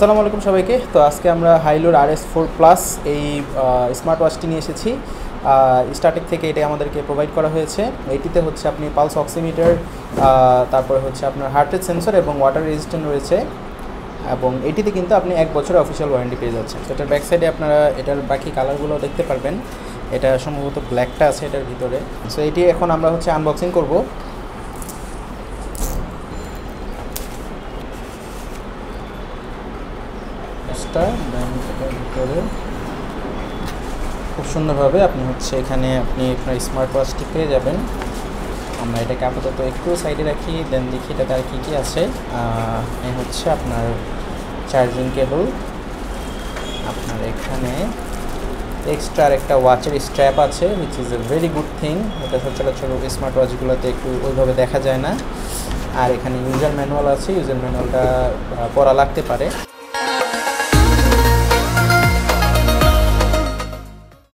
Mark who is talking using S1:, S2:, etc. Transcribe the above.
S1: আসসালামু আলাইকুম সবাইকে। তো আজকে আমরা হাইলোর RS4 প্লাস এই স্মার্ট ওয়াচটি নিয়ে এসেছি। স্টার্টেক থেকে এটা আমাদেরকে প্রোভাইড করা হয়েছে। এটিতে হচ্ছে আপনি পালস অক্সিমিটার, তারপরে হচ্ছে আপনার হার্ট রেট সেন্সর এবং ওয়াটার রেজিস্ট্যান্ট রয়েছে, এবং এটিতে কিন্তু আপনি 1 বছরের অফিসিয়াল ওয়ারেন্টি পেয়ে যাচ্ছেন। তো এটার ব্যাক সাইডে আপনারা এটার বাকি কালারগুলো দেখতে পারবেন। এটা সম্ভবত ব্ল্যাকটা আছে এটার ভিতরে। সো এটি এখন আমরা হচ্ছে আনবক্সিং করব। ভিতরে খুব সুন্দরভাবে আপনি হচ্ছে এখানে আপনি আপনার স্মার্ট ওয়াচটি পেয়ে যাবেন। আমরা এটাকে আপাতত একটু সাইডে রাখি, দেন দেখি এটাতে আর কী কী আছে। এই হচ্ছে আপনার চার্জিং কেবল, আপনার এখানে এক্সট্রা একটা ওয়াচের স্ট্র্যাপ আছে, which is a very good thing. এটা সচরাচর স্মার্ট ওয়াচগুলোতে একটু ওইভাবে দেখা যায় না। আর এখানে ইউজার ম্যানুয়াল আছে, ইউজার ম্যানুয়ালটা পড়া লাগতে পারে।